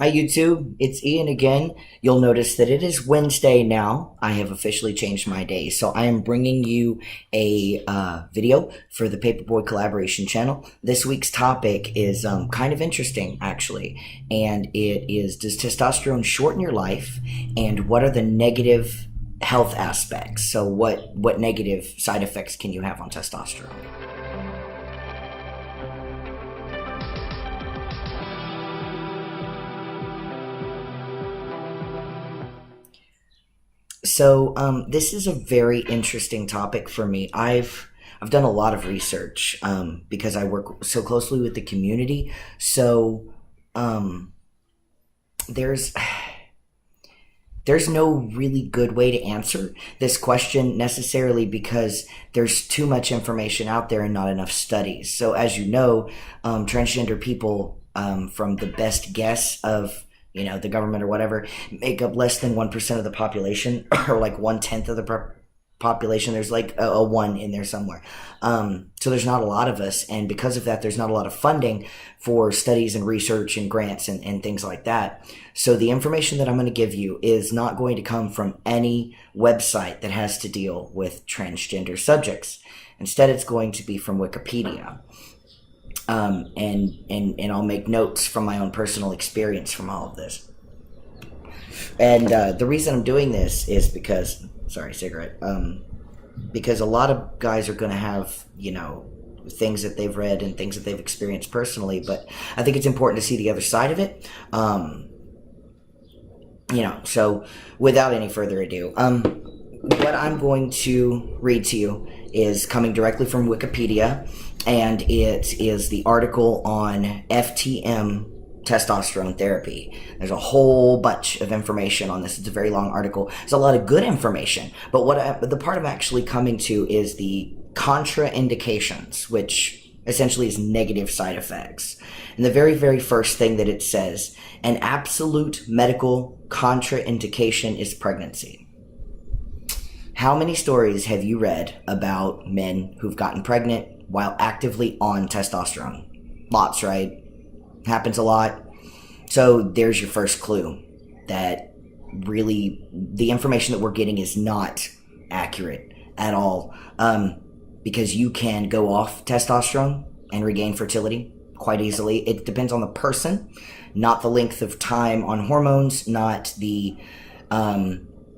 Hi YouTube, it's Ian again. You'll notice that it is Wednesday now. I have officially changed my day, so I am bringing you a video for the Paperboy collaboration channel. This week's topic is kind of interesting, actually, and it is: does testosterone shorten your life, and what are the negative health aspects? So, what negative side effects can you have on testosterone? So this is a very interesting topic for me. I've done a lot of research because I work so closely with the community. So um, there's there's no really good way to answer this question necessarily because there's too much information out there and not enough studies. So as you know, transgender people, from the best guess of the government or whatever, make up less than 1% of the population, or like 1/10 of the population. There's like a one in there somewhere. So there's not a lot of us, and because of that, there's not a lot of funding for studies and research and grants and things like that. So the information that I'm going to give you is not going to come from any website that has to deal with transgender subjects. Instead, it's going to be from Wikipedia. And I'll make notes from my own personal experience from all of this. And the reason I'm doing this is because, sorry, cigarette, because a lot of guys are going to have, things that they've read and things that they've experienced personally, but I think it's important to see the other side of it. So without any further ado, what I'm going to read to you is coming directly from Wikipedia, and it is the article on FTM testosterone therapy. There's a whole bunch of information on this. It's a very long article. There's a lot of good information, but the part I'm actually coming to is the contraindications, which essentially is negative side effects. And the very, very first thing that it says: an absolute medical contraindication is pregnancy. How many stories have you read about men who've gotten pregnant while actively on testosterone? Lots, right? Happens a lot. So there's your first clue that really the information that we're getting is not accurate at all, because you can go off testosterone and regain fertility quite easily. It depends on the person, not the length of time on hormones, not the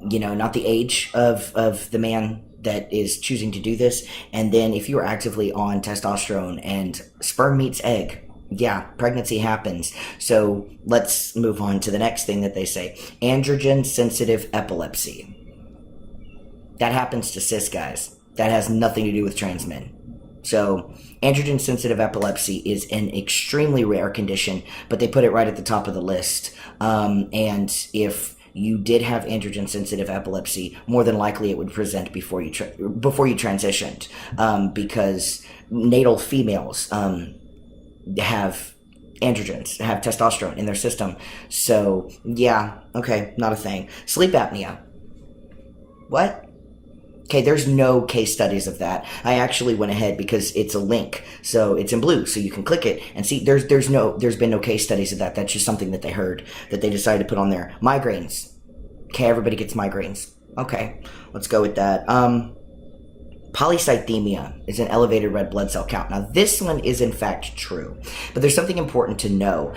not the age of the man that is choosing to do this. And then if you are actively on testosterone and sperm meets egg, yeah, pregnancy happens. So let's move on to the next thing that they say: androgen sensitive epilepsy. That happens to cis guys. That has nothing to do with trans men. So androgen sensitive epilepsy is an extremely rare condition, but they put it right at the top of the list. And if you did have androgen sensitive epilepsy, more than likely it would present before you transitioned, because natal females have androgens, have testosterone in their system. So yeah, okay, not a thing. Sleep apnea. What? Okay, there's no case studies of that. I actually went ahead because it's a link, so it's in blue, so you can click it and see. There's been no case studies of that. That's just something that they heard that they decided to put on there. Migraines. Okay, everybody gets migraines. Okay, let's go with that. Polycythemia is an elevated red blood cell count. Now, this one is in fact true, but there's something important to know.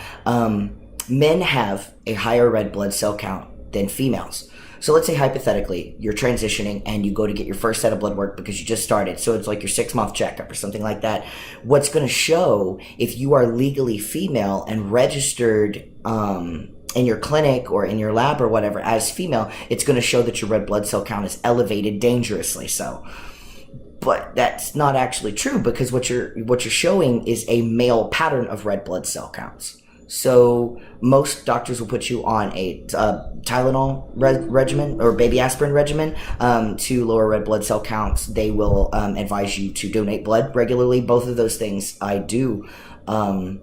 Men have a higher red blood cell count than females. So let's say hypothetically you're transitioning and you go to get your first set of blood work because you just started. So it's like your 6-month checkup or something like that. What's going to show if you are legally female and registered in your clinic or in your lab or whatever as female, it's going to show that your red blood cell count is elevated, dangerously so. But that's not actually true, because what you're showing is a male pattern of red blood cell counts. So most doctors will put you on a Tylenol regimen or baby aspirin regimen to lower red blood cell counts. They will advise you to donate blood regularly. Both of those things I do, and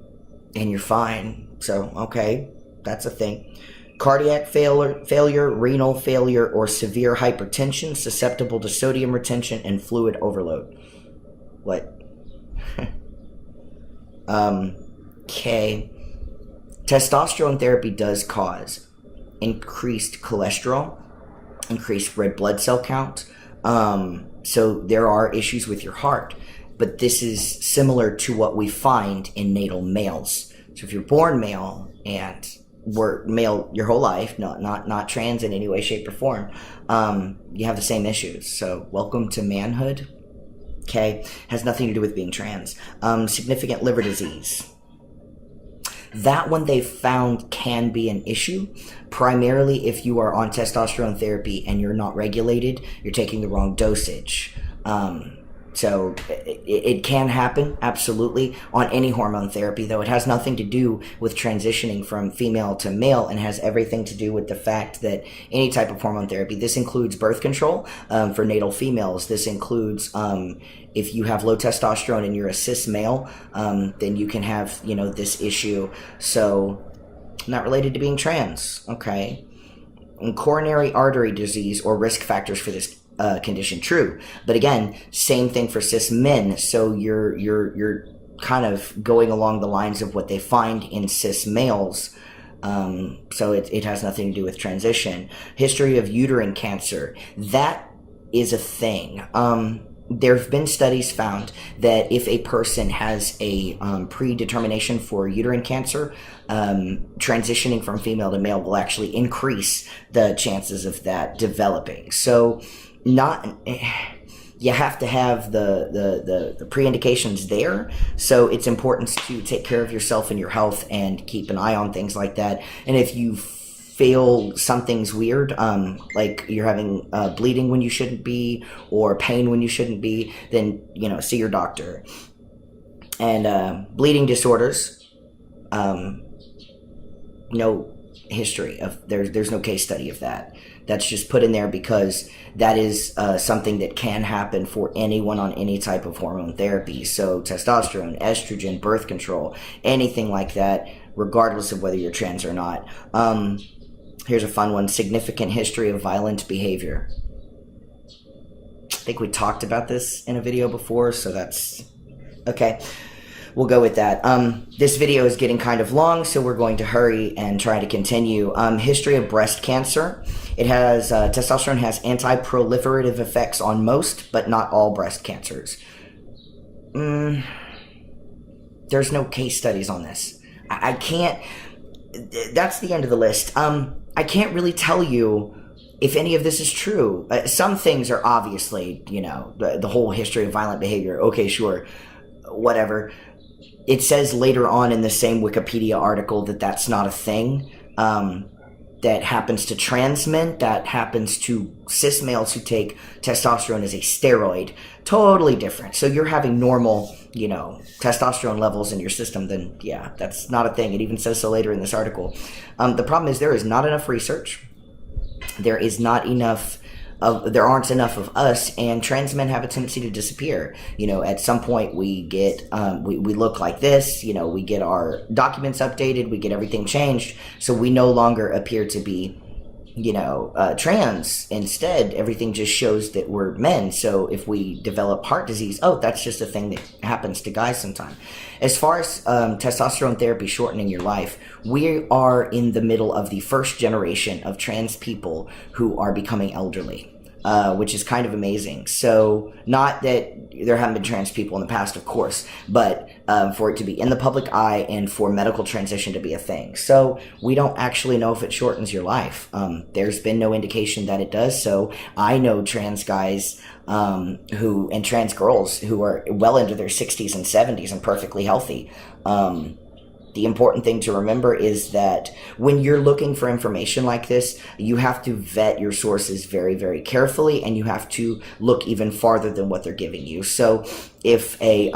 you're fine. So, okay, that's a thing. Cardiac failure, renal failure, or severe hypertension susceptible to sodium retention and fluid overload. What? Okay. Testosterone therapy does cause increased cholesterol, increased red blood cell count. So there are issues with your heart, but this is similar to what we find in natal males. So if you're born male and were male your whole life, not trans in any way, shape, or form, you have the same issues. So welcome to manhood. Okay, has nothing to do with being trans. Significant liver disease. That one they found can be an issue, primarily if you are on testosterone therapy and you're not regulated, you're taking the wrong dosage. So it can happen, absolutely, on any hormone therapy, though it has nothing to do with transitioning from female to male and has everything to do with the fact that any type of hormone therapy, this includes birth control for natal females, this includes if you have low testosterone and you're a cis male, then you can have, this issue. So not related to being trans, okay? And coronary artery disease or risk factors for this condition, true, but again, same thing for cis men. So you're kind of going along the lines of what they find in cis males. So it has nothing to do with transition. History of uterine cancer, that is a thing. There have been studies found that if a person has a predetermination for uterine cancer, transitioning from female to male will actually increase the chances of that developing. So you have to have the pre-indications there. So it's important to take care of yourself and your health and keep an eye on things like that. And if you feel something's weird, like you're having bleeding when you shouldn't be or pain when you shouldn't be, then see your doctor. And bleeding disorders, no history of, there's no case study of that. That's just put in there because that is something that can happen for anyone on any type of hormone therapy. So testosterone, estrogen, birth control, anything like that, regardless of whether you're trans or not. Here's a fun one. Significant history of violent behavior. I think we talked about this in a video before, so that's okay. We'll go with that. This video is getting kind of long, so we're going to hurry and try to continue. History of breast cancer. It has, testosterone has anti-proliferative effects on most, but not all breast cancers. There's no case studies on this. I can't, that's the end of the list. I can't really tell you if any of this is true. Some things are obviously, the whole history of violent behavior. Okay, sure, whatever. It says later on in the same Wikipedia article that that's not a thing. That happens to trans men, that happens to cis males who take testosterone as a steroid. Totally different. So you're having normal, testosterone levels in your system, then yeah, that's not a thing. It even says so later in this article. The problem is there is not enough research. There is not enough there aren't enough of us, and trans men have a tendency to disappear. At some point we get, we look like this, we get our documents updated, we get everything changed, so we no longer appear to be, trans. Instead, everything just shows that we're men. So if we develop heart disease, that's just a thing that happens to guys sometimes. As far as testosterone therapy shortening your life, we are in the middle of the first generation of trans people who are becoming elderly. Which is kind of amazing. So not that there haven't been trans people in the past, of course, but for it to be in the public eye and for medical transition to be a thing. So we don't actually know if it shortens your life. There's been no indication that it does. So I know trans guys and trans girls who are well into their 60s and 70s and perfectly healthy. The important thing to remember is that when you're looking for information like this, you have to vet your sources very, very carefully, and you have to look even farther than what they're giving you. So if if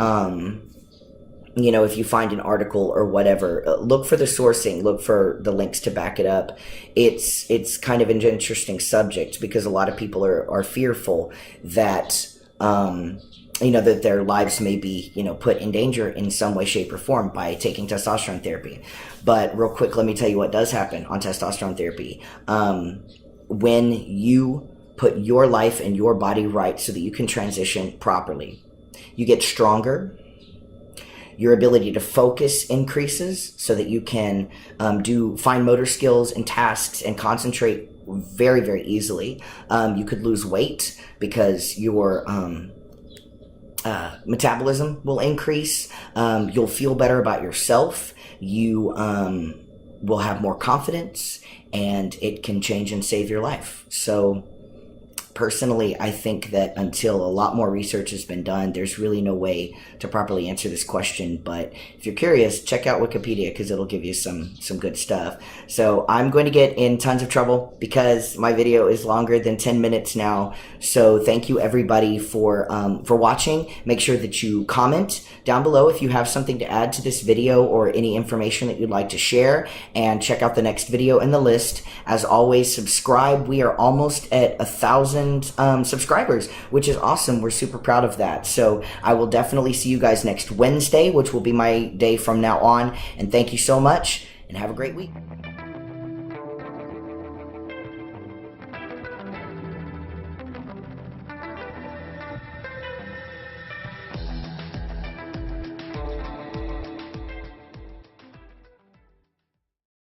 you find an article or whatever, look for the sourcing, look for the links to back it up. It's kind of an interesting subject because a lot of people are fearful that that their lives may be, put in danger in some way, shape, or form by taking testosterone therapy. But real quick, let me tell you what does happen on testosterone therapy. When you put your life and your body right so that you can transition properly, you get stronger. Your ability to focus increases so that you can do fine motor skills and tasks and concentrate very, very easily. You could lose weight because your metabolism will increase. You'll feel better about yourself. You will have more confidence, and it can change and save your life. So personally, I think that until a lot more research has been done, there's really no way to properly answer this question. But if you're curious, check out Wikipedia, because it'll give you some good stuff. So I'm going to get in tons of trouble because my video is longer than 10 minutes now. So thank you everybody for watching. Make sure that you comment down below if you have something to add to this video or any information that you'd like to share, and check out the next video in the list. As always, subscribe. We are almost at 1,000 subscribers, which is awesome. We're super proud of that. So I will definitely see you guys next Wednesday, which will be my day from now on. And thank you so much, and have a great week.